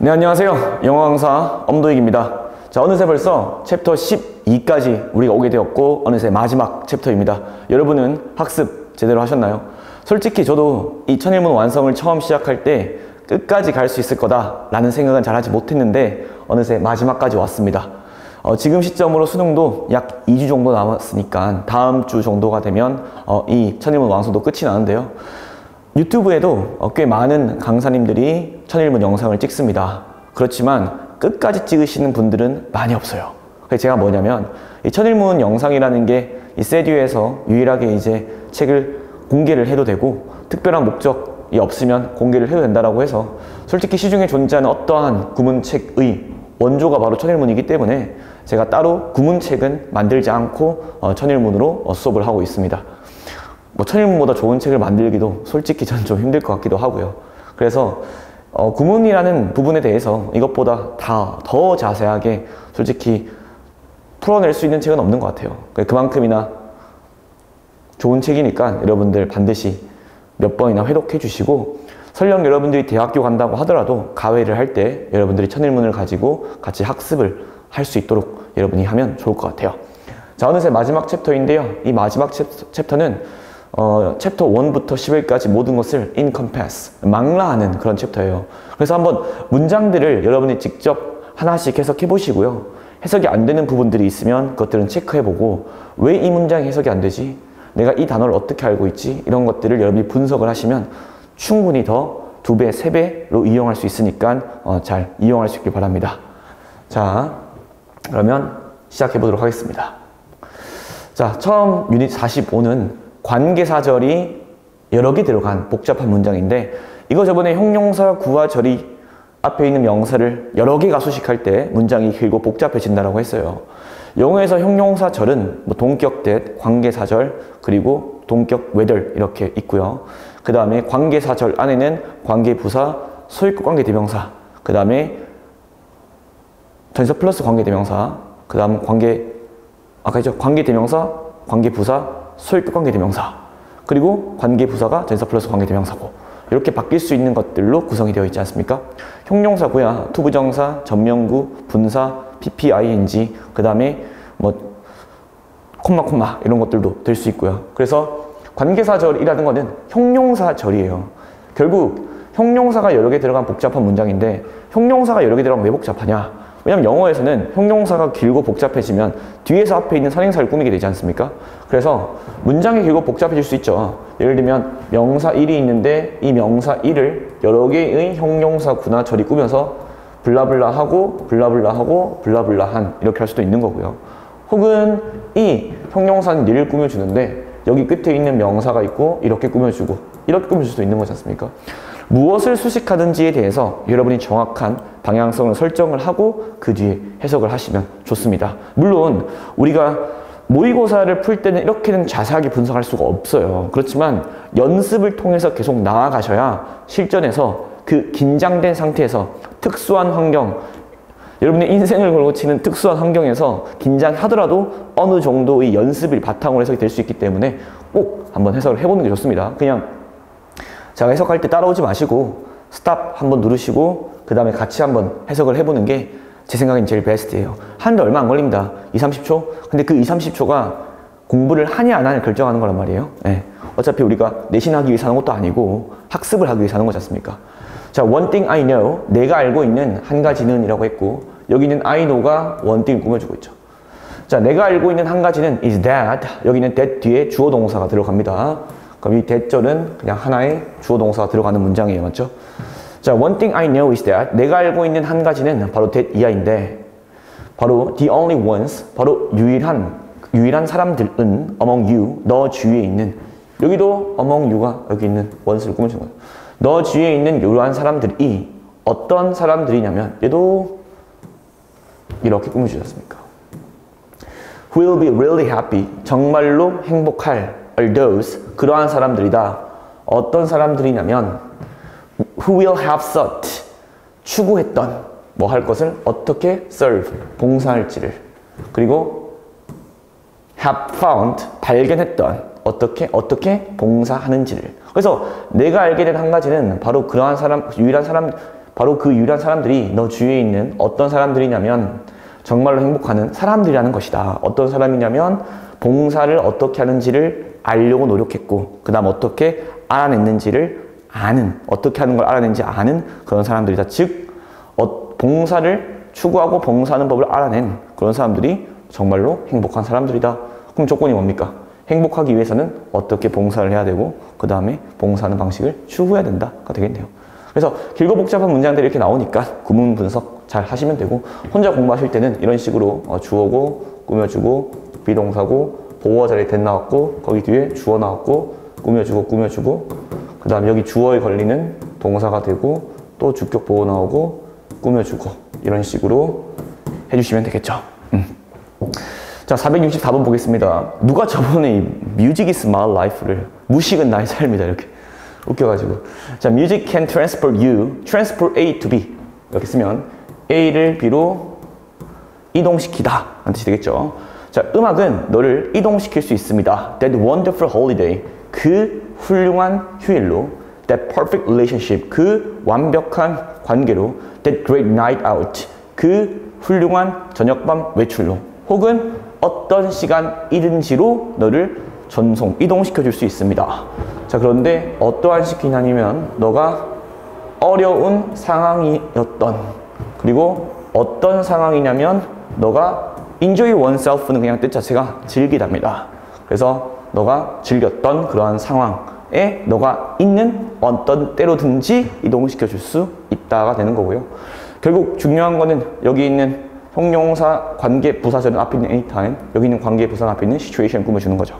네, 안녕하세요. 영어 강사 엄도익입니다. 자, 어느새 벌써 챕터 12까지 우리가 오게 되었고 어느새 마지막 챕터입니다. 여러분은 학습 제대로 하셨나요? 솔직히 저도 이 천일문 완성을 처음 시작할 때 끝까지 갈 수 있을 거다라는 생각은 잘 하지 못했는데 어느새 마지막까지 왔습니다. 지금 시점으로 수능도 약 2주 정도 남았으니까 다음 주 정도가 되면 이 천일문 완성도 끝이 나는데요. 유튜브에도 꽤 많은 강사님들이 천일문 영상을 찍습니다. 그렇지만 끝까지 찍으시는 분들은 많이 없어요. 그래서 제가 뭐냐면 이 천일문 영상이라는 게 이 세듀에서 유일하게 이제 책을 공개를 해도 되고 특별한 목적이 없으면 공개를 해도 된다라고 해서 솔직히 시중에 존재하는 어떠한 구문책의 원조가 바로 천일문이기 때문에 제가 따로 구문책은 만들지 않고 천일문으로 수업을 하고 있습니다. 천일문보다 좋은 책을 만들기도 솔직히 전 좀 힘들 것 같기도 하고요. 그래서 구문이라는 부분에 대해서 이것보다 더 자세하게 솔직히 풀어낼 수 있는 책은 없는 것 같아요. 그만큼이나 좋은 책이니까 여러분들 반드시 몇 번이나 회독해 주시고 설령 여러분들이 대학교 간다고 하더라도 가회를 할 때 여러분들이 천일문을 가지고 같이 학습을 할 수 있도록 여러분이 하면 좋을 것 같아요. 자, 어느새 마지막 챕터인데요. 이 마지막 챕터는 챕터 1부터 11까지 모든 것을 encompass, 망라하는 그런 챕터예요. 그래서 한번 문장들을 여러분이 직접 하나씩 해석해 보시고요. 해석이 안 되는 부분들이 있으면 그것들은 체크해 보고 왜 이 문장이 해석이 안 되지? 내가 이 단어를 어떻게 알고 있지? 이런 것들을 여러분이 분석을 하시면 충분히 더 2배, 3배로 이용할 수 있으니까 잘 이용할 수 있길 바랍니다. 자, 그러면 시작해 보도록 하겠습니다. 자, 처음 유닛 45는 관계사절이 여러 개 들어간 복잡한 문장인데 이거 저번에 형용사 구와 절이 앞에 있는 명사를 여러 개가 수식할 때 문장이 길고 복잡해진다고 했어요. 영어에서 형용사 절은 동격 that, 관계사절, 그리고 동격 whether 이렇게 있고요. 그 다음에 관계사절 안에는 관계부사, 소유격 관계대명사, 그 다음에 전치사 플러스 관계대명사, 그 다음 아까 했죠? 관계대명사, 관계부사, 소유격 관계대명사, 그리고 관계부사가 전치사 플러스 관계대명사고 이렇게 바뀔 수 있는 것들로 구성이 되어 있지 않습니까? 형용사구야 투부정사, 전명구, 분사, pp, ing, 그 다음에 콤마 이런 것들도 될 수 있고요. 그래서 관계사절이라는 거는 형용사절이에요. 결국 형용사가 여러 개 들어간 복잡한 문장인데 형용사가 여러 개 들어가면 왜 복잡하냐? 왜냐면 영어에서는 형용사가 길고 복잡해지면 뒤에서 앞에 있는 선행사를 꾸미게 되지 않습니까? 그래서 문장이 길고 복잡해질 수 있죠. 예를 들면 명사 1이 있는데 이 명사 1을 여러 개의 형용사구나 절이 꾸며서 블라블라하고 블라블라하고 블라블라한 이렇게 할 수도 있는 거고요. 혹은 이 형용사는 1을 꾸며주는데 여기 끝에 있는 명사가 있고 이렇게 꾸며주고 이렇게 꾸며줄 수도 있는 거지 않습니까? 무엇을 수식하든지에 대해서 여러분이 정확한 방향성을 설정을 하고 그 뒤에 해석을 하시면 좋습니다. 물론 우리가 모의고사를 풀 때는 이렇게는 자세하게 분석할 수가 없어요. 그렇지만 연습을 통해서 계속 나아가셔야 실전에서 그 긴장된 상태에서 특수한 환경, 여러분의 인생을 걸고 치는 특수한 환경에서 긴장하더라도 어느 정도의 연습을 바탕으로 해석이 될 수 있기 때문에 꼭 한번 해석을 해보는 게 좋습니다. 그냥 제가 해석할 때 따라오지 마시고 스탑 한번 누르시고 그 다음에 같이 한번 해석을 해보는 게 제 생각엔 제일 베스트예요. 하는데 얼마 안 걸립니다. 20-30초? 근데 그 20-30초가 공부를 하냐 안 하냐 결정하는 거란 말이에요. 네. 어차피 우리가 내신하기 위해서 하는 것도 아니고 학습을 하기 위해서 하는 거지 않습니까? 자, one thing I know, 내가 알고 있는 한 가지는 이라고 했고 여기는 I know가 one thing을 꾸며주고 있죠. 자, 내가 알고 있는 한 가지는 is that, 여기는 that 뒤에 주어 동사가 들어갑니다. 그럼 이 that절은 그냥 하나의 주어 동사가 들어가는 문장이에요. 맞죠? 자, one thing I know is that, 내가 알고 있는 한 가지는 바로 that 이하인데 바로 the only ones, 바로 유일한 사람들은 among you, 너 주위에 있는, 여기도 among you가 여기 있는 ones를 꾸며준 거예요. 너 주위에 있는 이러한 사람들이 어떤 사람들이냐면 얘도 이렇게 꾸며주셨습니까? Who will be really happy, 정말로 행복할 are those, 그러한 사람들이다. 어떤 사람들이냐면 who will have sought, 추구했던 뭐 할 것을 어떻게 serve, 봉사할지를, 그리고 have found, 발견했던 어떻게 봉사하는지를. 그래서 내가 알게 된 한 가지는 바로 그러한 사람, 유일한 사람, 바로 그 유일한 사람들이 너 주위에 있는 어떤 사람들이냐면 정말로 행복하는 사람들이라는 것이다. 어떤 사람이냐면 봉사를 어떻게 하는지를 알려고 노력했고 그 다음 어떻게 알아냈는지를 아는, 어떻게 하는 걸 알아낸지 아는 그런 사람들이다. 즉 봉사를 추구하고 봉사하는 법을 알아낸 그런 사람들이 정말로 행복한 사람들이다. 그럼 조건이 뭡니까? 행복하기 위해서는 어떻게 봉사를 해야 되고 그 다음에 봉사하는 방식을 추구해야 된다가 되겠네요. 그래서 길고 복잡한 문장들이 이렇게 나오니까 구문 분석 잘 하시면 되고 혼자 공부하실 때는 이런 식으로 주어고 꾸며주고 비동사고 보호어 자리에 that 나왔고 거기 뒤에 주어 나왔고 꾸며주고 그 다음 여기 주어에 걸리는 동사가 되고 또 주격 보호 나오고 꾸며주고 이런 식으로 해주시면 되겠죠. 자, 464번 보겠습니다. 누가 저번에 이 Music is my life를 무식은 나의 삶이다 이렇게 웃겨가지고 자, Music can transport you, transport A to B 이렇게 쓰면 A를 B로 이동시키다 라는 뜻이 되겠죠. 자, 음악은 너를 이동시킬 수 있습니다. That wonderful holiday 그 훌륭한 휴일로 That perfect relationship 그 완벽한 관계로 That great night out 그 훌륭한 저녁밤 외출로 혹은 어떤 시간이든지로 너를 전송, 이동시켜 줄 수 있습니다. 자, 그런데 어떠한 시기냐면 너가 어려운 상황이었던 그리고 어떤 상황이냐면 너가 enjoy oneself는 그냥 뜻 자체가 즐기답니다. 그래서 너가 즐겼던 그러한 상황에 너가 있는 어떤 때로든지 이동시켜 줄 수 있다가 되는 거고요. 결국 중요한 거는 여기 있는 형용사 관계 부사절은 앞에 있는 anytime, 여기 있는 관계 부사 앞에 있는 situation 꾸며주는 거죠.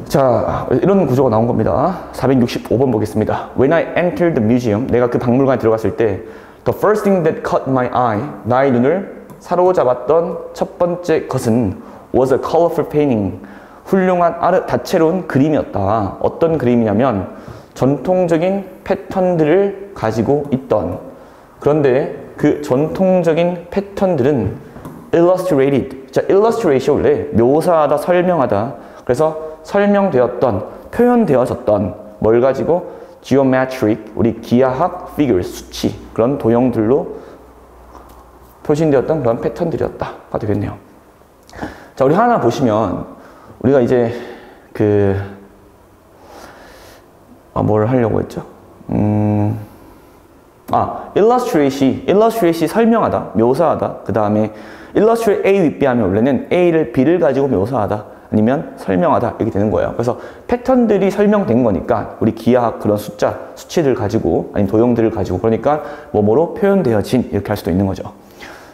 자, 이런 구조가 나온 겁니다. 465번 보겠습니다. When I entered the museum, 내가 그 박물관에 들어갔을 때 The first thing that caught my eye, 나의 눈을 사로잡았던 첫 번째 것은 was a colorful painting, 훌륭한 다채로운 그림이었다. 어떤 그림이냐면 전통적인 패턴들을 가지고 있던 그런데 그 전통적인 패턴들은 illustrated. 자, illustration 원래 묘사하다, 설명하다. 그래서 설명되었던, 표현되어졌던 뭘 가지고 geometric, 우리 기하학 figures, 수치 그런 도형들로 표시되었던 그런 패턴들이었다가 되겠네요. 자, 우리 하나 보시면 우리가 이제 뭘 하려고 했죠? illustrate이 설명하다, 묘사하다. 그 다음에 illustrate A with B 하면 원래는 A를 B를 가지고 묘사하다 아니면 설명하다 이렇게 되는 거예요. 그래서 패턴들이 설명된 거니까 우리 기하학 그런 숫자, 수치들 가지고 아니면 도형들을 가지고 그러니까 뭐뭐로 표현되어진 이렇게 할 수도 있는 거죠.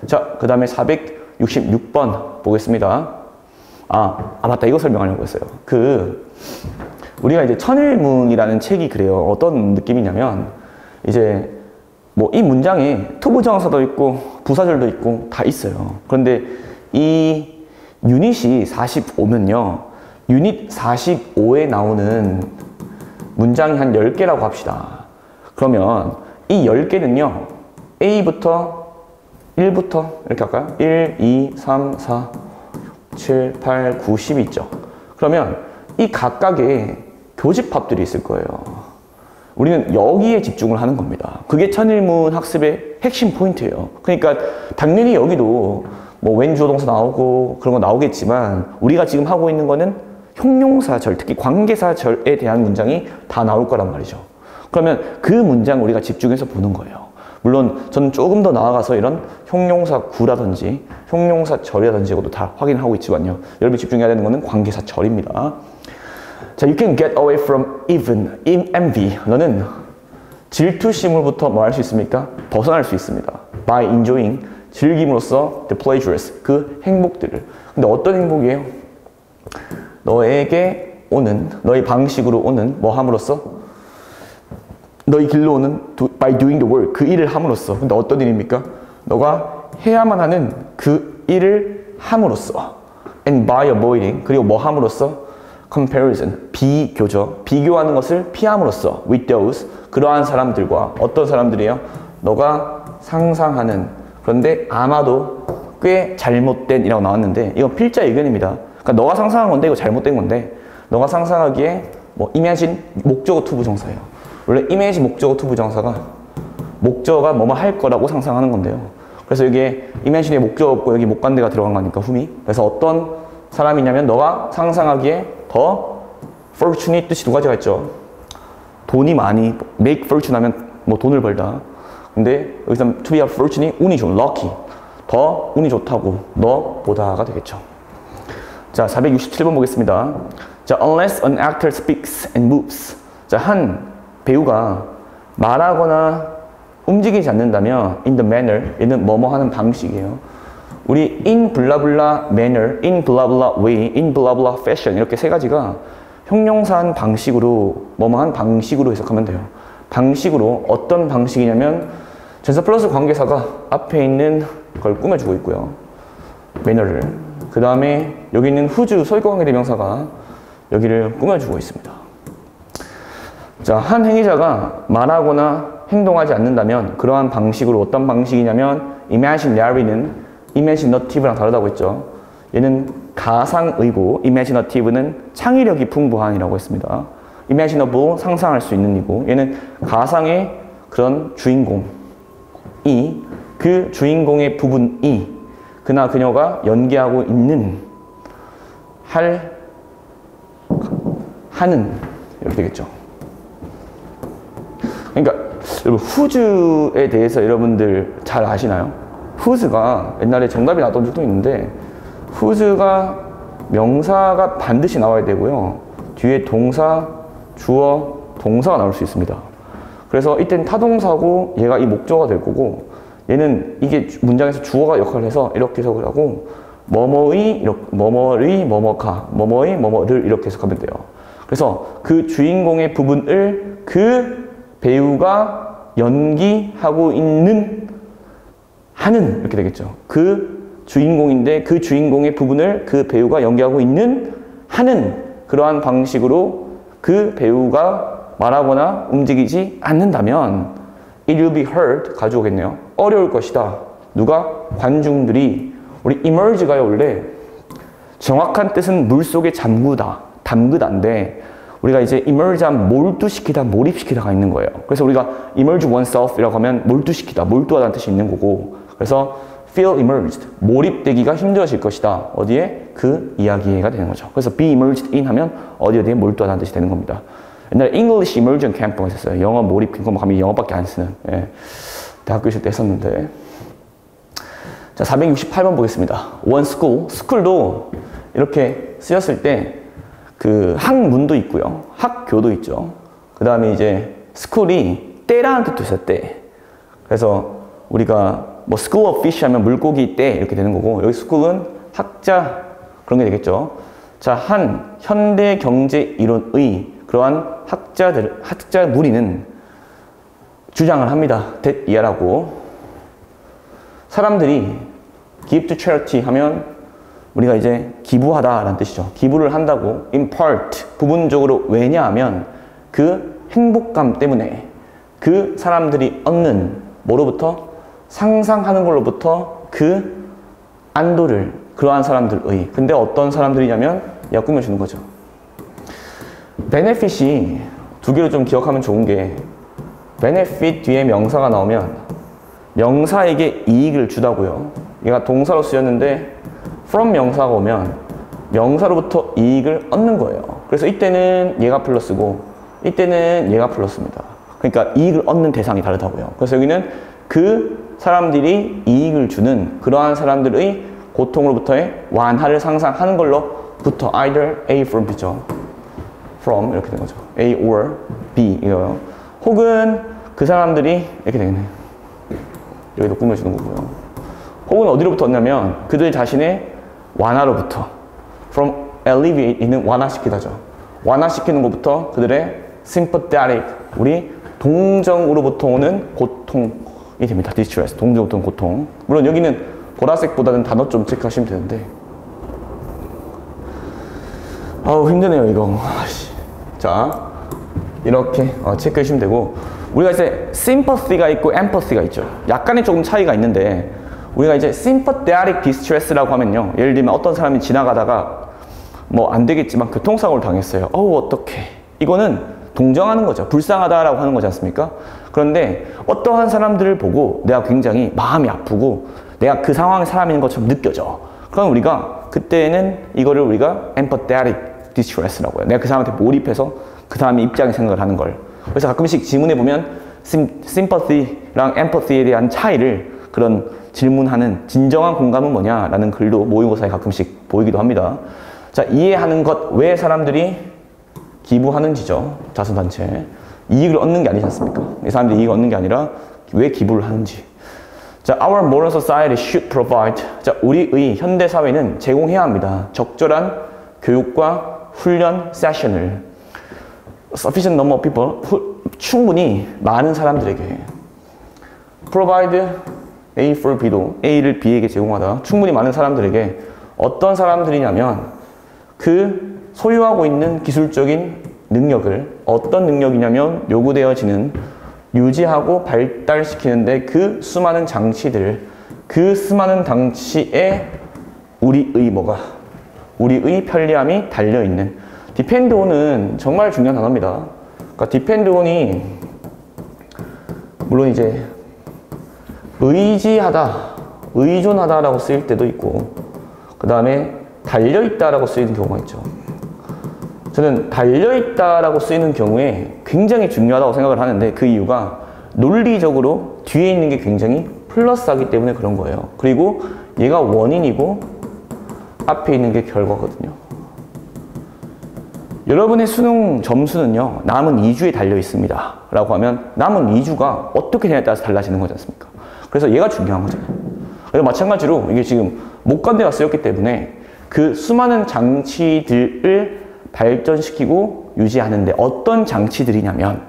자, 그 다음에 466번 보겠습니다. 맞다. 이거 설명하려고 했어요. 우리가 이제 천일문이라는 책이 그래요. 어떤 느낌이냐면 이제 뭐 이 문장에 투부정사도 있고 부사절도 있고 다 있어요. 그런데 이 유닛이 45면요. 유닛 45에 나오는 문장이 한 10개라고 합시다. 그러면 이 10개는요. A부터 1부터 이렇게 할까요? 1, 2, 3, 4, 7, 8, 9, 10 있죠. 그러면 이 각각의 교집합들이 있을 거예요. 우리는 여기에 집중을 하는 겁니다. 그게 천일문 학습의 핵심 포인트예요. 그러니까 당연히 여기도 뭐 왼주어 동사 나오고 그런 거 나오겠지만 우리가 지금 하고 있는 거는 형용사절, 특히 관계사절에 대한 문장이 다 나올 거란 말이죠. 그러면 그 문장 우리가 집중해서 보는 거예요. 물론 저는 조금 더 나아가서 이런 형용사 구라든지 형용사절이라든지 이것도 다 확인하고 있지만요. 여러분이 집중해야 되는 거는 관계사절입니다. 자, you can get away from even envy. 너는 질투심으로부터 뭐 할 수 있습니까? 벗어날 수 있습니다. By enjoying, 즐김으로써 the pleasures, 그 행복들을. 근데 어떤 행복이에요? 너에게 오는, 너의 방식으로 오는, 뭐 함으로써? 너의 길로 오는 by doing the work, 그 일을 함으로써. 근데 어떤 일입니까? 너가 해야만 하는 그 일을 함으로써. And by avoiding, 그리고 뭐 함으로써? comparison, 비교죠. 비교하는 것을 피함으로써 with those, 그러한 사람들과 어떤 사람들이에요? 너가 상상하는, 그런데 아마도 꽤 잘못된 이라고 나왔는데 이건 필자 의견입니다. 그러니까 너가 상상한 건데 이거 잘못된 건데 너가 상상하기에 뭐 imagine 목적어 투부정사예요. 원래 imagine 목적어 투부정사가 목적어가 뭐뭐 할 거라고 상상하는 건데요. 그래서 여기에 imagine에 목적어 없고 여기 목관대가 들어간 거니까 whom이. 그래서 어떤 사람이냐면 너가 상상하기에 더 fortune이 뜻이 두 가지가 있죠. 돈이 많이 make fortune 하면 뭐 돈을 벌다. 근데 여기서 to be a fortune이 운이 좋은 lucky. 더 운이 좋다고 너보다가 되겠죠. 자, 467번 보겠습니다. 자, unless an actor speaks and moves. 자, 한 배우가 말하거나 움직이지 않는다면 in the manner, 얘는 뭐뭐 하는 방식이에요. 우리 in blah blah manner, in blah blah way, in blah blah fashion 이렇게 세 가지가 형용사한 방식으로 뭐뭐 한 방식으로 해석하면 돼요. 방식으로 어떤 방식이냐면 전사 플러스 관계사가 앞에 있는 걸 꾸며주고 있고요. manner를. 그 다음에 여기 있는 whose 소유관계 대명사가 여기를 꾸며주고 있습니다. 자, 한 행위자가 말하거나 행동하지 않는다면 그러한 방식으로 어떤 방식이냐면 imaginary는 imaginative랑 다르다고 했죠. 얘는 가상의고 imaginative는 창의력이 풍부한이라고 했습니다. imaginable 상상할 수 있는 이고 얘는 가상의 그런 주인공이 그 주인공의 부분이 그나 그녀가 연기하고 있는 하는 이렇게 되겠죠. 그러니까 여러분 whose에 대해서 여러분들 잘 아시나요? whose가 옛날에 정답이 나왔던 적도 있는데 whose가 명사가 반드시 나와야 되고요. 뒤에 동사, 주어, 동사가 나올 수 있습니다. 그래서 이때는 타동사고 얘가 이 목적어가 될 거고 얘는 이게 문장에서 주어가 역할을 해서 이렇게 해석을 하고 뭐뭐의, 뭐뭐의, 뭐뭐가, 뭐뭐의, 뭐뭐를 이렇게 해석하면 돼요. 그래서 그 주인공의 부분을 그 배우가 연기하고 있는 하는 이렇게 되겠죠. 그 주인공인데 그 주인공의 부분을 그 배우가 연기하고 있는 하는 그러한 방식으로 그 배우가 말하거나 움직이지 않는다면 it will be hard 가져오겠네요. 어려울 것이다. 누가? 관중들이. 우리 emerge가요 원래 정확한 뜻은 물속에 잠그다, 담그다인데 우리가 이제 emerge하면 몰두시키다, 몰입시키다가 있는 거예요. 그래서 우리가 emerge oneself이라고 하면 몰두시키다, 몰두하다는 뜻이 있는 거고 그래서 feel immersed, 몰입되기가 힘들어질 것이다. 어디에? 그 이야기가 되는 거죠. 그래서 be immersed in 하면 어디에 몰두하다는 뜻이 되는 겁니다. 옛날에 English Immersion Camp가 있었어요. 영어 몰입 캠프 가면 영어밖에 안 쓰는. 예. 대학교 있을 때 했었는데. 자, 468번 보겠습니다. One school. school도 이렇게 쓰였을 때 그 학문도 있고요. 학교도 있죠. 그 다음에 이제 school이 때라는 뜻도 있어요. 때. 그래서 우리가 뭐 school of fish 하면 물고기 때 이렇게 되는 거고 여기 school은 학자 그런 게 되겠죠. 자, 한 현대 경제 이론의 그러한 학자 무리는 주장을 합니다. that 이하라고. 사람들이 give to charity 하면 우리가 이제 기부하다라는 뜻이죠. 기부를 한다고 in part 부분적으로 왜냐하면 그 행복감 때문에 그 사람들이 얻는 뭐로부터 상상하는 걸로부터 그 안도를 그러한 사람들의 근데 어떤 사람들이냐면 얘가 꾸며주는 거죠. benefit이 두 개로 좀 기억하면 좋은 게 benefit 뒤에 명사가 나오면 명사에게 이익을 주다고요. 얘가 동사로 쓰였는데 from 명사가 오면 명사로부터 이익을 얻는 거예요. 그래서 이때는 얘가 플러스고 이때는 얘가 플러스입니다. 그러니까 이익을 얻는 대상이 다르다고요. 그래서 여기는 그 사람들이 이익을 주는 그러한 사람들의 고통으로부터의 완화를 상상하는 걸로부터 either A from B죠. from 이렇게 된 거죠. A or B 이거요. 혹은 그 사람들이 이렇게 되겠네요. 여기도 꾸며주는 거고요. 혹은 어디로부터 얻냐면 그들 자신의 완화로부터 from alleviate는 완화시키다죠. 완화시키는 것부터 그들의 sympathetic 우리 동정으로부터 오는 고통이 됩니다. distress 동정으로부터 오는 고통. 물론 여기는 보라색보다는 단어 좀 체크하시면 되는데 아우 힘드네요 이거. 자 이렇게 체크해 주시면 되고 우리가 이제 sympathy가 있고 empathy가 있죠. 약간의 조금 차이가 있는데 우리가 이제 sympathetic distress라고 하면요. 예를 들면 어떤 사람이 지나가다가 뭐 안 되겠지만 교통사고를 당했어요. 어우 어떡해. 이거는 동정하는 거죠. 불쌍하다라고 하는 거지 않습니까? 그런데 어떠한 사람들을 보고 내가 굉장히 마음이 아프고 내가 그 상황에 사람인 것처럼 느껴져. 그럼 우리가 그때는 이거를 우리가 empathetic distress라고 해요. 내가 그 사람한테 몰입해서 그 사람의 입장에 생각을 하는 걸. 그래서 가끔씩 지문에 보면 sympathy랑 empathy에 대한 차이를 그런 질문하는 진정한 공감은 뭐냐라는 글도 모의고사에 가끔씩 보이기도 합니다. 자, 이해하는 것, 왜 사람들이 기부하는지죠. 자선단체. 이익을 얻는 게 아니지 않습니까? 이 사람들이 이익을 얻는 게 아니라 왜 기부를 하는지. 자, our modern society should provide. 자, 우리의 현대 사회는 제공해야 합니다. 적절한 교육과 훈련 세션을. sufficient number of people. 충분히 많은 사람들에게. provide A for B도 A를 B에게 제공하다. 충분히 많은 사람들에게 어떤 사람들이냐면 그 소유하고 있는 기술적인 능력을 어떤 능력이냐면 요구되어지는 유지하고 발달시키는데 그 수많은 장치들 그 수많은 장치에 우리의 뭐가 우리의 편리함이 달려있는 depend on은 정말 중요한 단어입니다. 그러니까 depend on이 물론 이제 의지하다, 의존하다라고 쓰일 때도 있고 그 다음에 달려있다라고 쓰이는 경우가 있죠. 저는 달려있다라고 쓰이는 경우에 굉장히 중요하다고 생각을 하는데 그 이유가 논리적으로 뒤에 있는 게 굉장히 플러스하기 때문에 그런 거예요. 그리고 얘가 원인이고 앞에 있는 게 결과거든요. 여러분의 수능 점수는요 남은 2주에 달려 있습니다 라고 하면 남은 2주가 어떻게 되냐에 따라서 달라지는 거지 않습니까? 그래서 얘가 중요한 거잖아요. 그래서 마찬가지로 이게 지금 목간대가 쓰였기 때문에 그 수많은 장치들을 발전시키고 유지하는데 어떤 장치들이냐면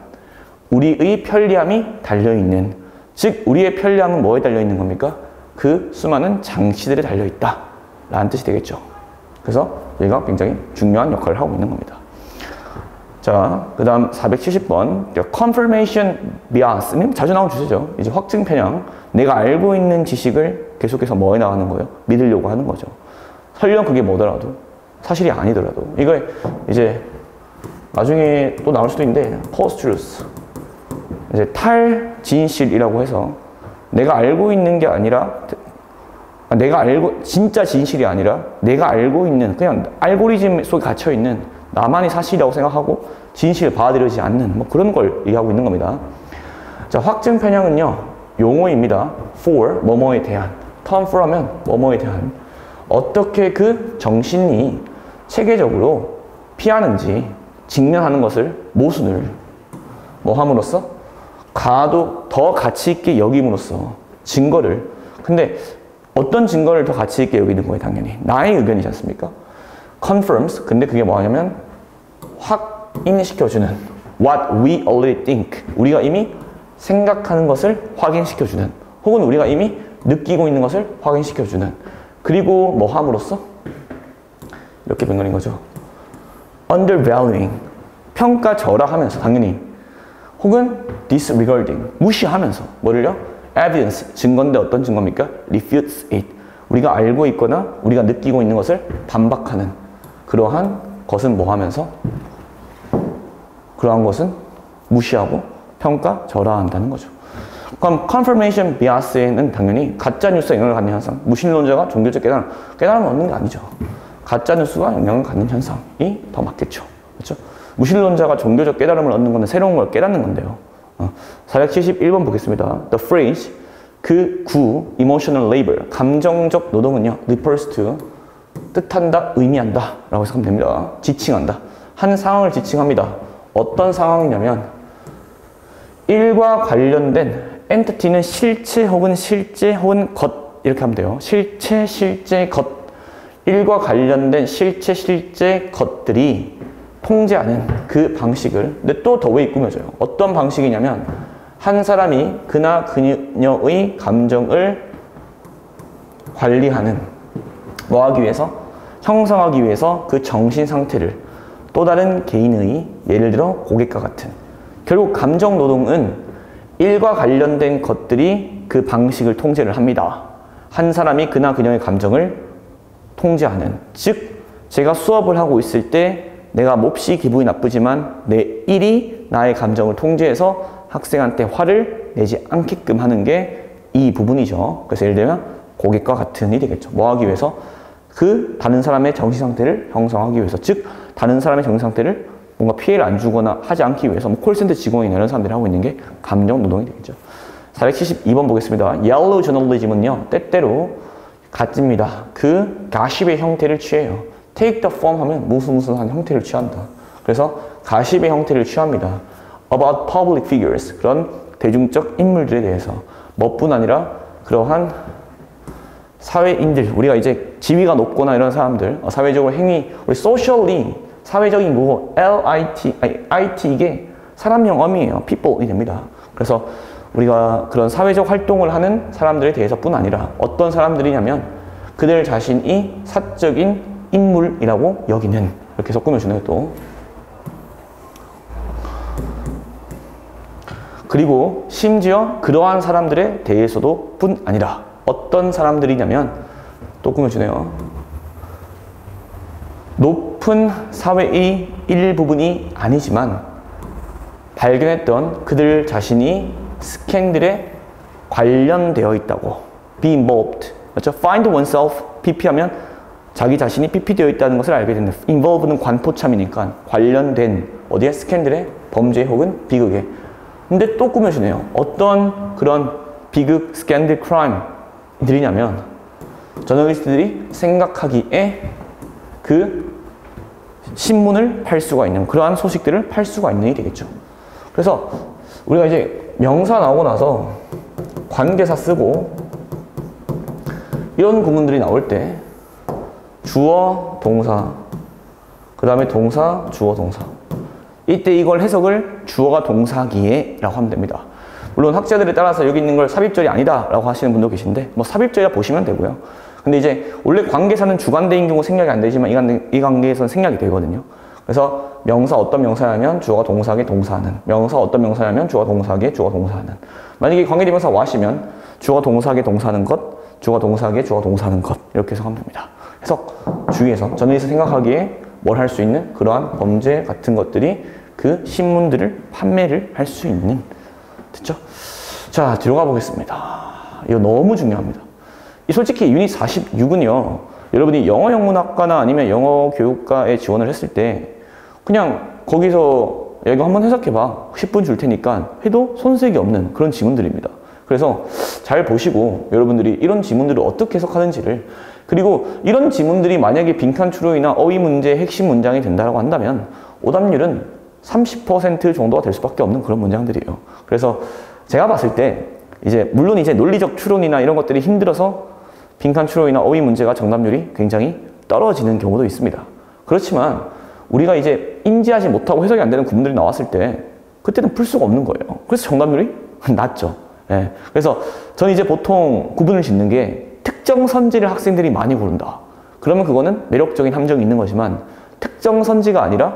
우리의 편리함이 달려있는 즉 우리의 편리함은 뭐에 달려있는 겁니까? 그 수많은 장치들에 달려있다 라는 뜻이 되겠죠. 그래서 얘가 굉장히 중요한 역할을 하고 있는 겁니다. 자, 그 다음 470번 confirmation bias 자주 나온 주제죠. 이제 확증 편향 내가 알고 있는 지식을 계속해서 뭐에 나가는 거예요? 믿으려고 하는 거죠. 설령 그게 뭐더라도 사실이 아니더라도 이거 이제 나중에 또 나올 수도 있는데 false truth 이제 탈진실이라고 해서 내가 알고 있는 게 아니라 내가 알고 진짜 진실이 아니라 내가 알고 있는 그냥 알고리즘 속에 갇혀 있는 나만이 사실이라고 생각하고 진실을 받아들이지 않는 뭐 그런 걸 얘기하고 있는 겁니다. 자, 확증 편향은요 용어입니다. for 뭐뭐에 대한 term for 하면 뭐뭐에 대한 어떻게 그 정신이 체계적으로 피하는지 직면하는 것을 모순을 뭐 함으로써 더 가치 있게 여김으로써 증거를 근데 어떤 증거를 더 가치 있게 여기는 거예요? 당연히 나의 의견이지 않습니까? confirms 근데 그게 뭐냐면 확인시켜주는 what we already think 우리가 이미 생각하는 것을 확인시켜주는 혹은 우리가 이미 느끼고 있는 것을 확인시켜주는 그리고 뭐 함으로써 이렇게 변경인 거죠. undervaluing 평가절하하면서 당연히 혹은 disregarding 무시하면서 뭐를요? evidence 증거인데 어떤 증거입니까? refutes it 우리가 알고 있거나 우리가 느끼고 있는 것을 반박하는 그러한 것은 뭐 하면서 그러한 것은 무시하고 평가절하한다는 거죠. 그럼 confirmation bias에는 당연히 가짜뉴스에 영향을 갖는 현상 무신론자가 종교적 깨달음을 얻는 게 아니죠. 가짜뉴스가 영향을 갖는 현상이 더 맞겠죠. 그렇죠? 무신론자가 종교적 깨달음을 얻는 건데 새로운 걸 깨닫는 건데요. 471번 보겠습니다. The phrase 그 구 emotional labor 감정적 노동은요 refers to 뜻한다, 의미한다 라고 해석하면 됩니다. 지칭한다. 한 상황을 지칭합니다. 어떤 상황이냐면 일과 관련된 entity는 실체 혹은 것 이렇게 하면 돼요. 실체, 것 일과 관련된 실체, 것들이 통제하는 그 방식을 근데 또 더 왜 꾸며져요. 어떤 방식이냐면 한 사람이 그나 그녀의 감정을 관리하는 뭐 하기 위해서? 형성하기 위해서 그 정신 상태를 또 다른 개인의 예를 들어 고객과 같은 결국 감정 노동은 일과 관련된 것들이 그 방식을 통제를 합니다. 한 사람이 그나 그녀의 감정을 통제하는 즉 제가 수업을 하고 있을 때 내가 몹시 기분이 나쁘지만 내 일이 나의 감정을 통제해서 학생한테 화를 내지 않게끔 하는 게 이 부분이죠. 그래서 예를 들면 고객과 같은 일이 되겠죠. 뭐 하기 위해서? 그 다른 사람의 정신 상태를 형성하기 위해서, 즉 다른 사람의 정신 상태를 뭔가 피해를 안 주거나 하지 않기 위해서 뭐 콜센터 직원이나 이런 사람들이 하고 있는 게 감정 노동이 되겠죠. 472번 보겠습니다. Yellow journalism은요, 때때로 가짜입니다. 그 가십의 형태를 취해요. Take the form 하면 무슨 한 형태를 취한다. 그래서 가십의 형태를 취합니다. About public figures, 그런 대중적 인물들에 대해서. 뭐뿐 아니라 그러한 사회인들, 우리가 이제 지위가 높거나 이런 사람들, 사회적으로 행위, 우리 socially, 사회적인 거고, IT 이게 사람 영어이에요. people이 됩니다. 그래서 우리가 그런 사회적 활동을 하는 사람들에 대해서뿐 아니라 어떤 사람들이냐면 그들 자신이 사적인 인물이라고 여기는, 이렇게 해서 꾸며주네요. 또 그리고 심지어 그러한 사람들에 대해서도 뿐 아니라 어떤 사람들이냐면 또 꾸며주네요. 높은 사회의 일부분이 아니지만 발견했던 그들 자신이 스캔들에 관련되어 있다고. be involved. 그렇죠? find oneself, pp하면 자기 자신이 pp되어 있다는 것을 알게 된다. involve는 관포참이니까 관련된 어디에? 스캔들에, 범죄 혹은 비극에. 근데 또 꾸며주네요. 어떤 그런 비극, 스캔들, 크라임들이냐면 저널리스트들이 생각하기에 그 신문을 팔 수가 있는, 그러한 소식들을 팔 수가 있는 일이 되겠죠. 그래서 우리가 이제 명사 나오고 나서 관계사 쓰고 이런 구문들이 나올 때 주어, 동사, 그 다음에 동사, 주어, 동사. 이때 이걸 해석을 주어가 동사기에 라고 하면 됩니다. 물론 학자들에 따라서 여기 있는 걸 삽입절이 아니다 라고 하시는 분도 계신데 뭐 삽입절이라 보시면 되고요. 근데 이제 원래 관계사는 주관대인 경우 생략이 안 되지만 이 관계에서는 생략이 되거든요. 그래서 명사 어떤 명사냐면 주어가 동사에게 동사하는, 명사 어떤 명사냐면 주어가 동사에게 주어가 동사하는. 만약에 관계대명사 와시면 주어가 동사에게 동사하는 것, 주어가 동사에게 주어가 동사하는 것, 이렇게 해석하면 됩니다. 해석 주의해서 저널리스트 생각하기에 뭘 할 수 있는 그러한 범죄 같은 것들이 그 신문들을 판매를 할 수 있는. 됐죠? 자, 들어가 보겠습니다. 이거 너무 중요합니다. 솔직히 유닛 46은요, 여러분이 영어 영문학과나 아니면 영어 교육과에 지원을 했을 때 그냥 거기서 야, 이거 한번 해석해봐. 10분 줄 테니까 해도 손색이 없는 그런 지문들입니다. 그래서 잘 보시고 여러분들이 이런 지문들을 어떻게 해석하는지를, 그리고 이런 지문들이 만약에 빈칸 추론이나 어휘 문제의 핵심 문장이 된다고 한다면 오답률은 30% 정도가 될 수밖에 없는 그런 문장들이에요. 그래서 제가 봤을 때 이제 물론 이제 논리적 추론이나 이런 것들이 힘들어서 빈칸 추론이나 어휘 문제가 정답률이 굉장히 떨어지는 경우도 있습니다. 그렇지만 우리가 이제 인지하지 못하고 해석이 안 되는 구문들이 나왔을 때 그때는 풀 수가 없는 거예요. 그래서 정답률이 낮죠. 예. 그래서 저는 이제 보통 구분을 짓는 게 특정 선지를 학생들이 많이 고른다. 그러면 그거는 매력적인 함정이 있는 거지만 특정 선지가 아니라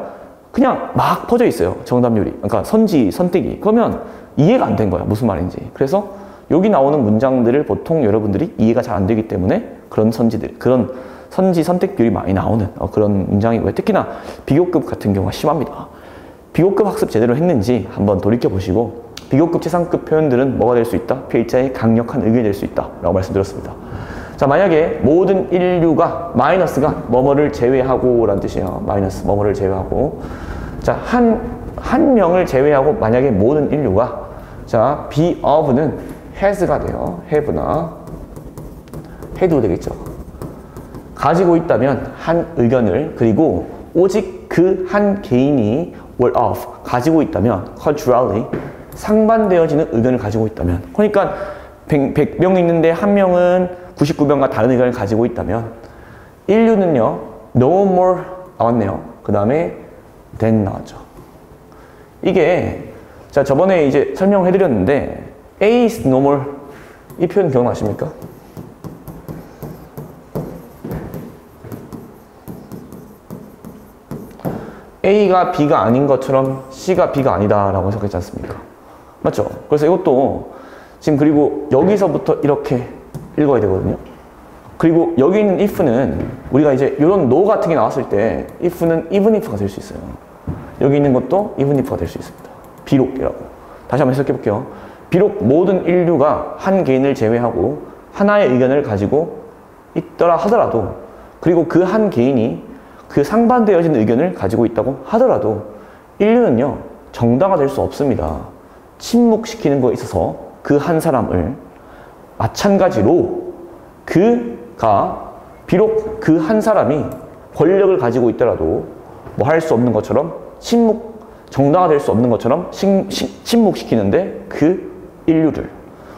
그냥 막 퍼져 있어요. 정답률이. 그러니까 선지, 선택이. 그러면 이해가 안 된 거야. 무슨 말인지. 그래서 여기 나오는 문장들을 보통 여러분들이 이해가 잘 안 되기 때문에 그런 선지들, 그런 선지 선택률이 많이 나오는 그런 문장이고요. 특히나 비교급 같은 경우가 심합니다. 비교급 학습 제대로 했는지 한번 돌이켜보시고 비교급 최상급 표현들은 뭐가 될 수 있다? 필자의 강력한 의견이 될 수 있다 라고 말씀드렸습니다. 자, 만약에 모든 인류가 마이너스가 뭐뭐를 제외하고 라는 뜻이에요. 마이너스 뭐뭐를 제외하고. 자, 한 명을 제외하고 만약에 모든 인류가, 자, be of는 has가 돼요. have나 해도 되겠죠. 가지고 있다면 한 의견을, 그리고 오직 그 한 개인이 were of 가지고 있다면 culturally 상반되어지는 의견을 가지고 있다면, 그러니까 100명 있는데 한 명은 99명과 다른 의견을 가지고 있다면 인류는요 no more 나왔네요. 그 다음에 than 나왔죠. 이게 자 저번에 이제 설명해 드렸는데 A is no more 이 표현 기억나십니까? A가 B가 아닌 것처럼 C가 B가 아니다 라고 해석했지 않습니까? 맞죠? 그래서 이것도 지금 그리고 여기서부터 이렇게 읽어야 되거든요. 그리고 여기 있는 if는 우리가 이제 이런 no 같은 게 나왔을 때 if는 even if가 될 수 있어요. 여기 있는 것도 even if가 될 수 있습니다. 비록이라고. 다시 한번 해석해 볼게요. 비록 모든 인류가 한 개인을 제외하고 하나의 의견을 가지고 있더라 하더라도, 그리고 그 한 개인이 그 상반되어진 의견을 가지고 있다고 하더라도 인류는요, 정당화 될 수 없습니다. 침묵시키는 거에 있어서 그 한 사람을 마찬가지로 그가 비록 그 한 사람이 권력을 가지고 있더라도 뭐 할 수 없는 것처럼 정당화될 수 없는 것처럼 침묵시키는데 그 인류를,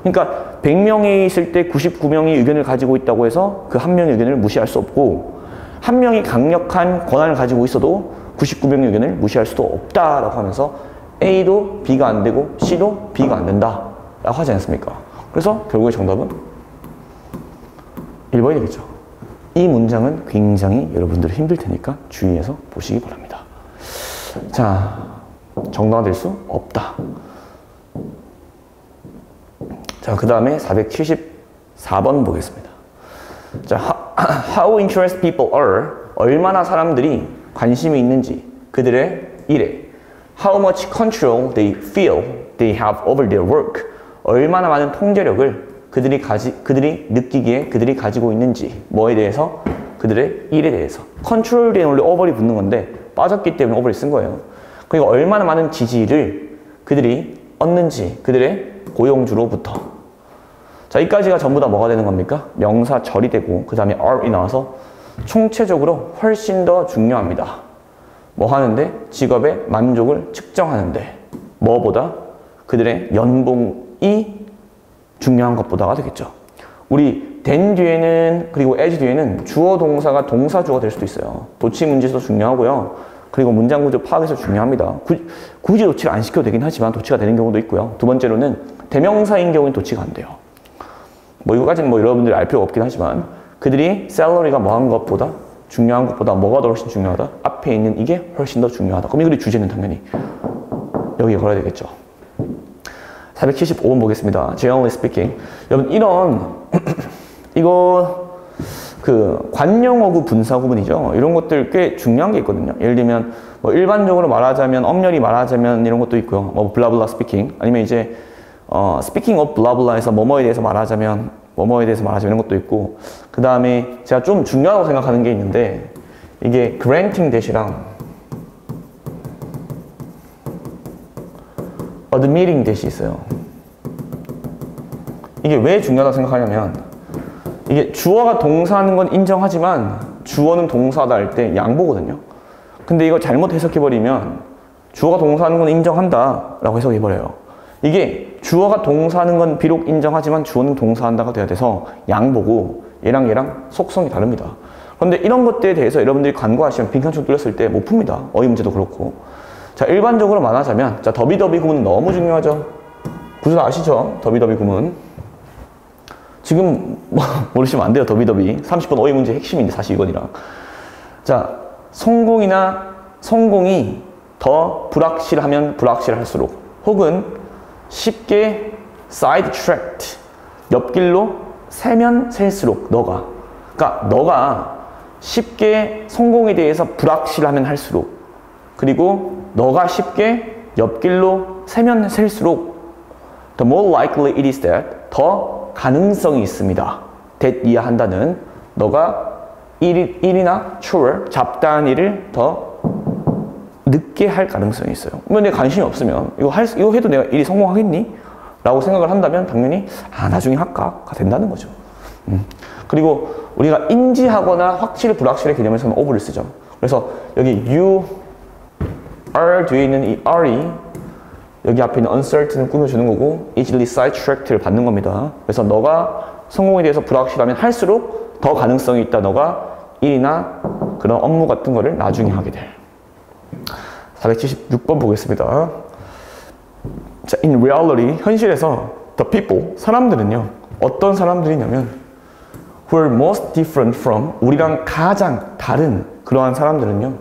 그러니까 100명이 있을 때 99명이 의견을 가지고 있다고 해서 그 한 명의 의견을 무시할 수 없고, 한 명이 강력한 권한을 가지고 있어도 99명의 의견을 무시할 수도 없다라고 하면서 A도 B가 안 되고 C도 B가 안 된다 라고 하지 않습니까? 그래서 결국의 정답은 1번이 되겠죠. 이 문장은 굉장히 여러분들 힘들 테니까 주의해서 보시기 바랍니다. 자, 정당화될 수 없다. 자, 그 다음에 474번 보겠습니다. 자, how interested people are, 얼마나 사람들이 관심이 있는지 그들의 일에, how much control they feel they have over their work, 얼마나 많은 통제력을 그들이 느끼기에 그들이 가지고 있는지, 뭐에 대해서? 그들의 일에 대해서. 컨트롤 뒤에 원래 over이 붙는 건데 빠졌기 때문에 over이 쓴 거예요. 그리고 얼마나 많은 지지를 그들이 얻는지, 그들의 고용주로부터. 자, 이까지가 전부 다 뭐가 되는 겁니까? 명사절이 되고 그 다음에 are이 나와서 총체적으로 훨씬 더 중요합니다. 뭐 하는데? 직업의 만족을 측정하는데. 뭐보다? 그들의 연봉이 중요한 것보다가 되겠죠. 우리 than 뒤에는, 그리고 as 뒤에는 주어 동사가 동사주어가 될 수도 있어요. 도치 문제에서도 중요하고요. 그리고 문장 구조 파악에서 중요합니다. 굳이 도치를 안 시켜도 되긴 하지만 도치가 되는 경우도 있고요. 두 번째로는 대명사인 경우는 도치가 안 돼요. 뭐 이거까지는 뭐 여러분들이 알 필요가 없긴 하지만 그들이 샐러리가 뭐한 것보다 중요한 것보다 뭐가 더 훨씬 중요하다? 앞에 있는 이게 훨씬 더 중요하다. 그럼 이들의 주제는 당연히 여기에 걸어야 되겠죠. 475번 보겠습니다. Generally speaking. 여러분 이런 이거 그 관용어구 분사구문이죠. 이런 것들 꽤 중요한 게 있거든요. 예를 들면 뭐 일반적으로 말하자면 엄열히 말하자면 이런 것도 있고요. 뭐 블라블라 스피킹, 아니면 이제 speaking of 블라블라에서 뭐뭐에 대해서 말하자면 이런 것도 있고, 그 다음에 제가 좀 중요하다고 생각하는 게 있는데 이게 granting that이랑 admitting that이 있어요. 이게 왜 중요하다고 생각하냐면 이게 주어가 동사하는 건 인정하지만 주어는 동사하다 할 때 양보거든요. 근데 이거 잘못 해석해버리면 주어가 동사하는 건 인정한다 라고 해석해버려요. 이게 주어가 동사하는 건 비록 인정하지만 주어는 동사한다가 돼야 돼서 양보고 얘랑 속성이 다릅니다. 그런데 이런 것들에 대해서 여러분들이 간과하시면 빈칸총 뚫렸을 때 못 풉니다. 어휘 문제도 그렇고. 자, 일반적으로 말하자면 자, 더비더비 구문은 너무 중요하죠. 구조 아시죠? 더비더비 구문. 지금 뭐 모르시면 안 돼요. 더비더비 30번 어휘 문제 핵심인데 사실 이거니라. 자, 성공이 더 불확실하면 불확실할수록, 혹은 쉽게 sidetracked, 옆길로 새면 셀수록 그러니까 너가 쉽게 성공에 대해서 불확실하면 할수록, 그리고 너가 쉽게 옆길로 새면 셀수록 the more likely it is that, 더 가능성이 있습니다. that 이해한다는 너가 일이나 chore, 잡다한 일을 더 늦게 할 가능성이 있어요. 그러면 내가 관심이 없으면 이거 해도 내가 일이 성공하겠니? 라고 생각을 한다면 당연히 나중에 할까가 된다는 거죠. 그리고 우리가 인지하거나 확실 불확실의 개념에서는 over를 쓰죠. 그래서 여기 you are 뒤에 있는 이 are이 여기 앞에 있는 uncertain을 꾸며주는 거고 easily sidetracked를 받는 겁니다. 그래서 너가 성공에 대해서 불확실하면 할수록 더 가능성이 있다. 너가 일이나 그런 업무 같은 거를 나중에 하게 될. 476번 보겠습니다. 자, in reality, 현실에서 the people, 사람들은요, 어떤 사람들이냐면 who are most different from, 우리랑 가장 다른 그러한 사람들은요,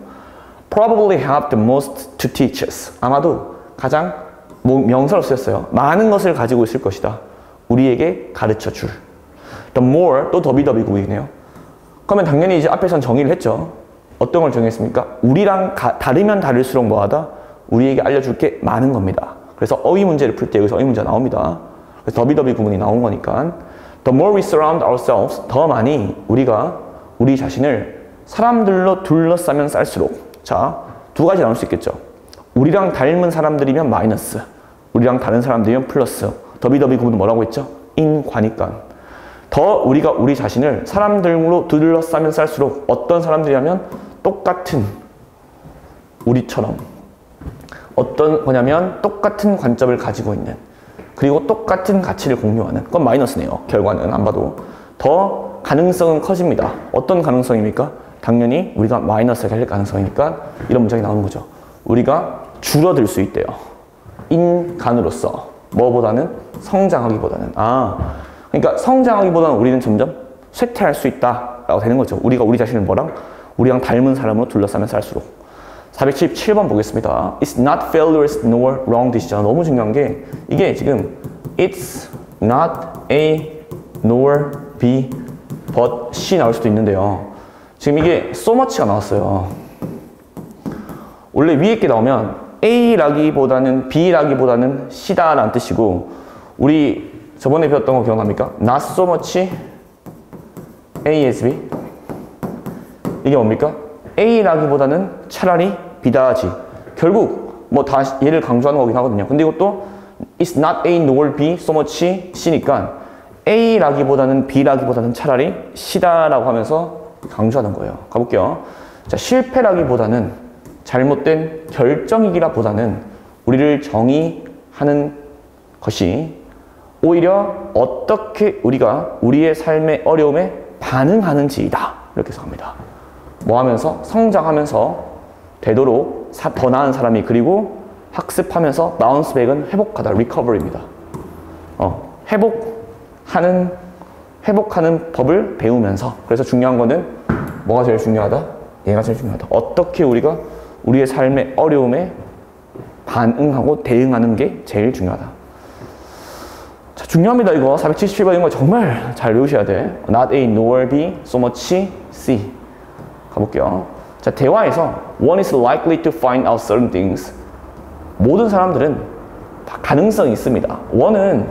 probably have the most to teach us, 아마도 가장 명사로 쓰였어요. 많은 것을 가지고 있을 것이다. 우리에게 가르쳐 줄. the more, 또 더비더비구이네요. 그러면 당연히 이제 앞에선 정의를 했죠. 어떤 걸 정의했습니까? 우리랑 다르면 다를수록 뭐하다? 우리에게 알려줄 게 많은 겁니다. 그래서 어휘 문제를 풀 때 여기서 어휘 문제가 나옵니다. 그래서 더비더비 구문이 나온 거니까 The more we surround ourselves, 더 많이 우리가 우리 자신을 사람들로 둘러싸면 쌀수록 자, 두 가지 나올 수 있겠죠. 우리랑 닮은 사람들이면 마이너스, 우리랑 다른 사람들이면 플러스. 더비더비 구문은 뭐라고 했죠? 인과니까. 더 우리가 우리 자신을 사람들로 둘러싸면 쌀수록 어떤 사람들이냐면 똑같은 우리처럼 어떤 거냐면 똑같은 관점을 가지고 있는 그리고 똑같은 가치를 공유하는 그건 마이너스네요. 결과는 안 봐도 더 가능성은 커집니다. 어떤 가능성입니까? 당연히 우리가 마이너스가 될 가능성이니까 이런 문장이 나오는 거죠. 우리가 줄어들 수 있대요. 인간으로서 뭐보다는 성장하기보다는 그러니까 성장하기보다는 우리는 점점 쇠퇴할 수 있다라고 되는 거죠. 우리가 우리 자신을 뭐랑? 우리랑 닮은 사람으로 둘러싸면 쌀수록. 477번 보겠습니다. It's not failures nor wrong decision. 너무 중요한 게 이게 지금 It's not A nor B but C 나올 수도 있는데요. 지금 이게 so much가 나왔어요. 원래 위에 게 나오면 A라기보다는 B라기보다는 C다라는 뜻이고 우리 저번에 배웠던 거 기억납니까? Not so much A as B 이게 뭡니까? A라기보다는 차라리 B다 하지. 결국 뭐 다 얘를 강조하는 거긴 하거든요. 근데 이것도 It's not A nor B so much C니까 A라기보다는 B라기보다는 차라리 C다라고 하면서 강조하는 거예요. 가볼게요. 자, 실패라기보다는 잘못된 결정이기라보다는 우리를 정의하는 것이 오히려 어떻게 우리가 우리의 삶의 어려움에 반응하는지이다. 이렇게 생각합니다. 뭐 하면서? 성장하면서 되도록 더 나은 사람이 그리고 학습하면서 바운스백은 회복하다. 리커버리입니다. 회복하는 법을 배우면서 그래서 중요한 거는 뭐가 제일 중요하다? 얘가 제일 중요하다. 어떻게 우리가 우리의 삶의 어려움에 반응하고 대응하는 게 제일 중요하다. 자, 중요합니다. 이거 477번인 거 정말 잘 외우셔야 돼. Not A nor B, so much C. 가볼게요. 자, 대화에서 one is likely to find out certain things. 모든 사람들은 다 가능성이 있습니다. one은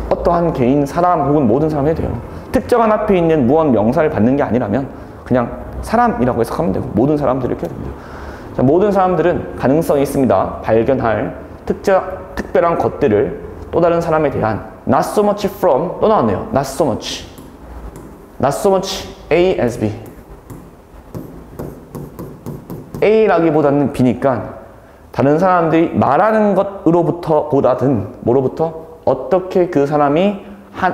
어떠한 개인, 사람 혹은 모든 사람이 돼요. 특정한 앞에 있는 무언 명사를 받는 게 아니라면 그냥 사람이라고 해석하면 되고 모든 사람들을 이렇게 됩니다. 자, 모든 사람들은 가능성이 있습니다. 발견할 특별한 것들을 또 다른 사람에 대한 not so much from 또 나왔네요. not so much A as B. A라기보다는 B니까 다른 사람들이 말하는 것으로부터 보다든 뭐로부터 어떻게 그 사람이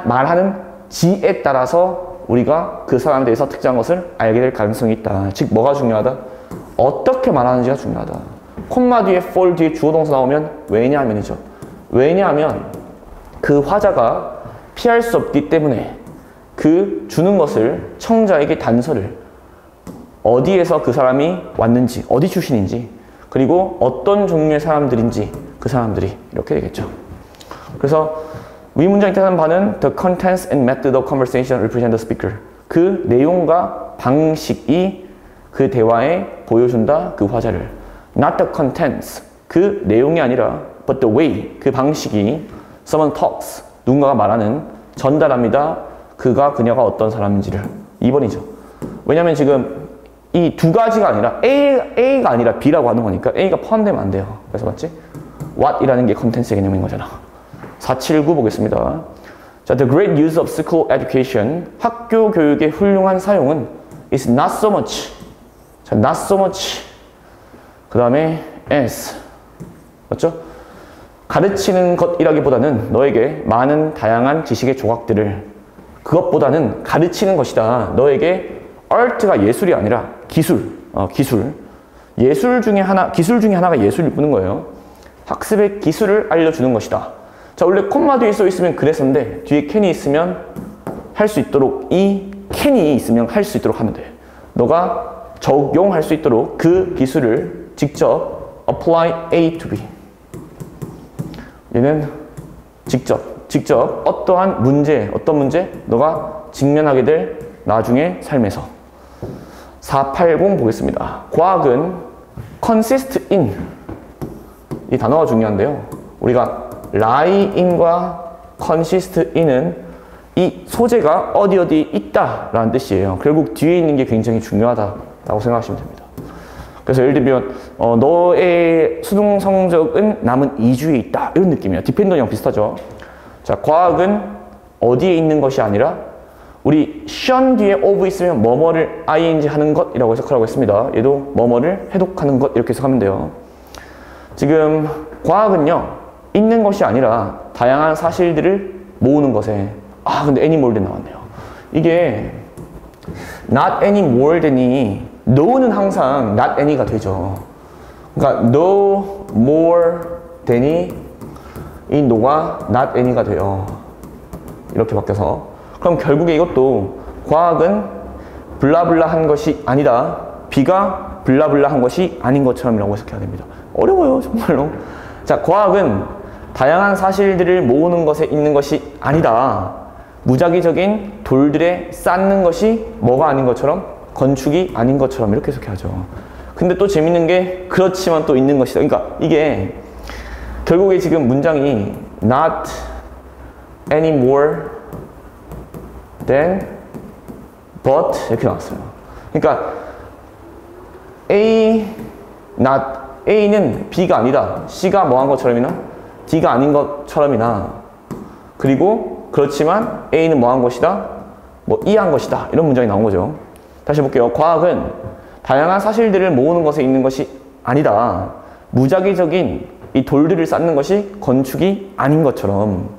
말하는 지에 따라서 우리가 그 사람에 대해서 특정한 것을 알게 될 가능성이 있다. 즉 뭐가 중요하다? 어떻게 말하는지가 중요하다. 콤마 뒤에 for 뒤에 주어 동사 나오면 왜냐하면이죠. 왜냐하면 그 화자가 피할 수 없기 때문에 그 주는 것을 청자에게 단서를 어디에서 그 사람이 왔는지 어디 출신인지 그리고 어떤 종류의 사람들인지 그 사람들이 이렇게 되겠죠. 그래서 위 문장에 뜻하는 바는 the contents and method of conversation represent the speaker. 그 내용과 방식이 그 대화에 보여준다 그 화자를. not the contents. 그 내용이 아니라 but the way. 그 방식이 someone talks. 누군가가 말하는 전달합니다. 그가 그녀가 어떤 사람인지를. 2번이죠. 왜냐면 지금 이 두 가지가 아니라 A가 아니라 B라고 하는 거니까 A가 포함되면 안 돼요. 그래서 맞지? What이라는 게 컨텐츠의 개념인 거잖아. 479 보겠습니다. 자, the great use of school education. 학교 교육의 훌륭한 사용은 is not so much. 자, not so much. 그 다음에 as. 맞죠? 가르치는 것이라기보다는 너에게 많은 다양한 지식의 조각들을 그것보다는 가르치는 것이다. 너에게 art가 예술이 아니라 기술. 기술 중에 하나가 예술일 뿐인 거예요. 학습의 기술을 알려주는 것이다. 자, 원래 콤마 뒤에 써 있으면 그래서인데 뒤에 can이 있으면 할 수 있도록 이 can이 있으면 할 수 있도록 하면 돼. 너가 적용할 수 있도록 그 기술을 직접 apply A to B. 얘는 직접 어떠한 문제, 어떤 문제? 너가 직면하게 될 나중의 삶에서. 480 보겠습니다. 과학은 consist in 이 단어가 중요한데요. 우리가 lie in과 consist in은 이 소재가 어디 있다라는 뜻이에요. 결국 뒤에 있는 게 굉장히 중요하다라고 생각하시면 됩니다. 그래서 예를 들면 너의 수능 성적은 남은 2주에 있다 이런 느낌이에요. 디펜더랑 비슷하죠. 자, 과학은 어디에 있는 것이 아니라 우리 시험 뒤에 of 있으면 뭐뭐를 ing 하는 것이라고 해석하라고 했습니다. 얘도 뭐뭐를 해독하는 것 이렇게 해석하면 돼요. 지금 과학은요 있는 것이 아니라 다양한 사실들을 모으는 것에 근데 any more than 나왔네요. 이게 not any more than이 no는 항상 not any가 되죠. 그러니까 no more than이 이 no가 not any가 돼요. 이렇게 바뀌어서 그럼 결국에 이것도 과학은 블라블라 한 것이 아니다. B가 블라블라 한 것이 아닌 것처럼이라고 해석해야 됩니다. 어려워요 정말로. 자, 과학은 다양한 사실들을 모으는 것에 있는 것이 아니다. 무작위적인 돌들에 쌓는 것이 뭐가 아닌 것처럼 건축이 아닌 것처럼 이렇게 해석해야죠. 근데 또 재밌는 게 그렇지만 또 있는 것이다. 그러니까 이게 결국에 지금 문장이 not any more than but 이렇게 나왔어요. 그러니까 A는 B가 아니다. C가 뭐 한 것처럼이나 D가 아닌 것처럼이나 그리고 그렇지만 A는 뭐 한 것이다? 뭐 E 한 것이다. 이런 문장이 나온 거죠. 다시 볼게요. 과학은 다양한 사실들을 모으는 것에 있는 것이 아니다. 무작위적인 이 돌들을 쌓는 것이 건축이 아닌 것처럼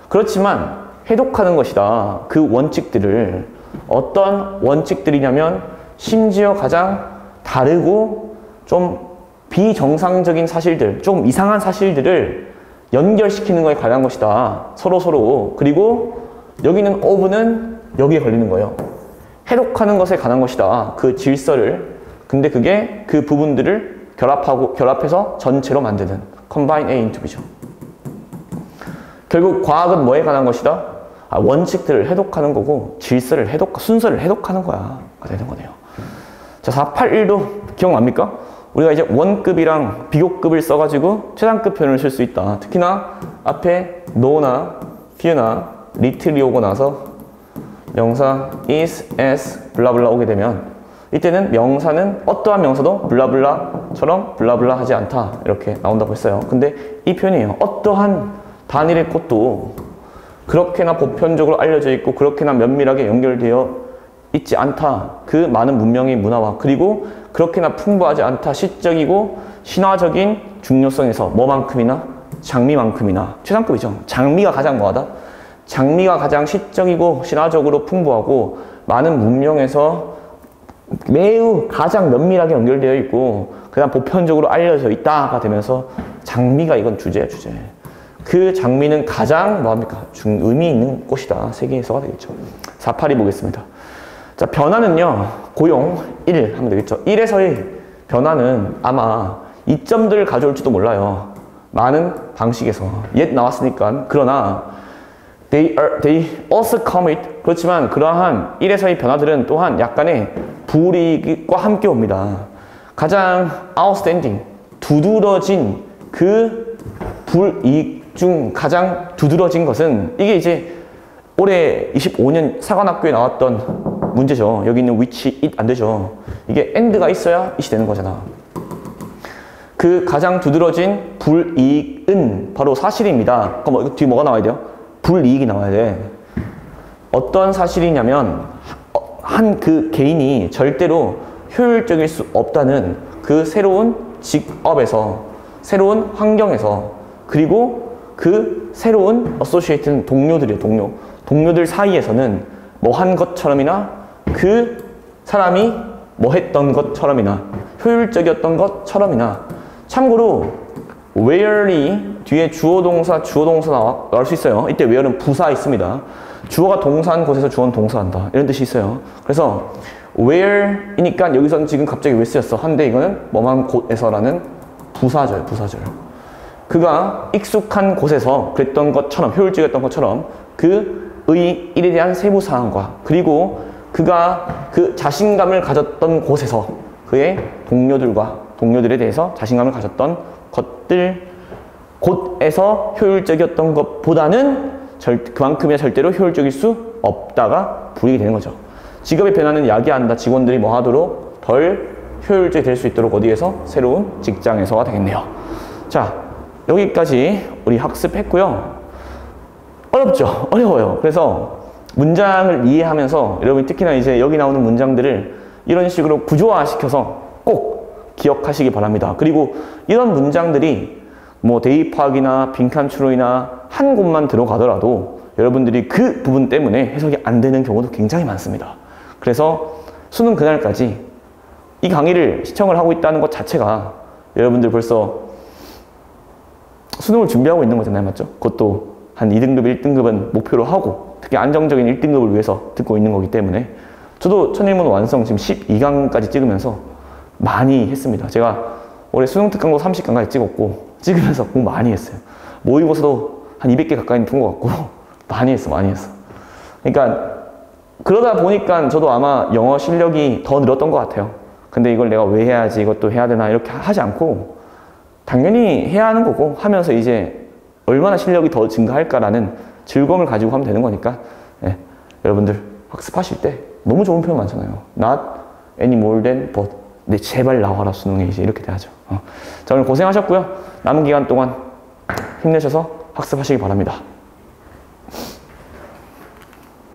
그렇지만 해독하는 것이다. 그 원칙들을 어떤 원칙들이냐면 심지어 가장 다르고 좀 비정상적인 사실들, 좀 이상한 사실들을 연결시키는 것에 관한 것이다. 서로. 그리고 여기는 of는 여기에 걸리는 거예요. 해독하는 것에 관한 것이다. 그 질서를. 근데 그게 그 부분들을 결합해서 전체로 만드는 combine A into B죠. 결국 과학은 뭐에 관한 것이다? 원칙들을 해독하는 거고 질서를 순서를 해독하는 거야. 되는 거네요. 자, 481도 기억납니까? 우리가 이제 원급이랑 비교급을 써가지고 최단급 표현을 쓸 수 있다. 특히나 앞에 no나 few나 little이 오고 나서 명사 is, as, 블라블라 오게 되면 이때는 명사는 어떠한 명사도 블라블라처럼 블라블라 하지 않다. 이렇게 나온다고 했어요. 근데 이 표현이에요. 어떠한 단일의 꽃도 그렇게나 보편적으로 알려져 있고 그렇게나 면밀하게 연결되어 있지 않다. 그 많은 문명의 문화와 그리고 그렇게나 풍부하지 않다. 시적이고 신화적인 중요성에서 뭐만큼이나 장미만큼이나 최상급이죠. 장미가 가장 뭐하다? 장미가 가장 시적이고 신화적으로 풍부하고 많은 문명에서 매우 가장 면밀하게 연결되어 있고 그다음 보편적으로 알려져 있다가 되면서 장미가 이건 주제야, 주제. 그 장미는 가장 뭐합니까? 의미 있는 꽃이다. 세계에서가 되겠죠. 482 보겠습니다. 자, 변화는요. 고용 1 하면 되겠죠. 1에서의 변화는 아마 이점들을 가져올지도 몰라요. 많은 방식에서. 옛 나왔으니까. 그러나 they also commit. 그렇지만 그러한 1에서의 변화들은 또한 약간의 불이익과 함께 옵니다. 가장 outstanding, 두드러진 그 불이익 중 가장 두드러진 것은 이게 이제 올해 25년 사관학교에 나왔던 문제죠. 여기 있는 which, it 안 되죠. 이게 and가 있어야 it이 되는 거잖아. 그 가장 두드러진 불이익은 바로 사실입니다. 그럼 뒤에 뭐가 나와야 돼요? 불이익이 나와야 돼. 어떤 사실이냐면 한 그 개인이 절대로 효율적일 수 없다는 그 새로운 직업에서 새로운 환경에서 그리고 그 새로운 associate는 동료들이에요. 동료들 사이에서는 뭐 한 것처럼이나 그 사람이 뭐 했던 것처럼이나 효율적이었던 것처럼이나 참고로 where이 뒤에 주어동사 나올 수 있어요. 이때 where는 부사 있습니다. 주어가 동사한 곳에서 주어는 동사한다. 이런 뜻이 있어요. 그래서 where이니까 여기서는 지금 갑자기 왜 쓰였어? 한데 이거는 뭐만 곳에서라는 부사절. 그가 익숙한 곳에서 그랬던 것처럼 효율적이었던 것처럼 그의 일에 대한 세부 사항과 그리고 그가 그 자신감을 가졌던 곳에서 그의 동료들에 대해서 자신감을 가졌던 것들과 곧에서 효율적이었던 것보다는 그만큼이나 절대로 효율적일 수 없다가 불이익이 되는 거죠. 직업의 변화는 야기한다. 직원들이 뭐 하도록 덜 효율적이 될 수 있도록 어디에서? 새로운 직장에서가 되겠네요. 자, 여기까지 우리 학습했고요. 어렵죠? 어려워요. 그래서 문장을 이해하면서 여러분이 특히나 이제 여기 나오는 문장들을 이런 식으로 구조화시켜서 꼭 기억하시기 바랍니다. 그리고 이런 문장들이 뭐 대입학이나 빈칸 추론이나 한 곳만 들어가더라도 여러분들이 그 부분 때문에 해석이 안 되는 경우도 굉장히 많습니다. 그래서 수능 그날까지 이 강의를 시청을 하고 있다는 것 자체가 여러분들 벌써 수능을 준비하고 있는 거잖아요. 맞죠? 그것도 한 2등급, 1등급은 목표로 하고 특히 안정적인 1등급을 위해서 듣고 있는 거기 때문에 저도 천일문 완성 지금 12강까지 찍으면서 많이 했습니다. 제가 올해 수능 특강도 30강까지 찍었고 찍으면서 공부 많이 했어요. 모의고사도 한 200개 가까이 푼 것 같고 많이 했어. 그러니까 그러다 보니까 저도 아마 영어 실력이 더 늘었던 것 같아요. 근데 이걸 내가 왜 해야지, 이것도 해야 되나 이렇게 하지 않고 당연히 해야 하는 거고 하면서 이제 얼마나 실력이 더 증가할까라는 즐거움을 가지고 하면 되는 거니까 여러분들 학습하실 때 너무 좋은 표현 많잖아요. Not any more than but. 근데 제발 나와라 수능에 이제 이렇게 돼야죠. 자, 오늘 고생하셨고요. 남은 기간 동안 힘내셔서 학습하시기 바랍니다.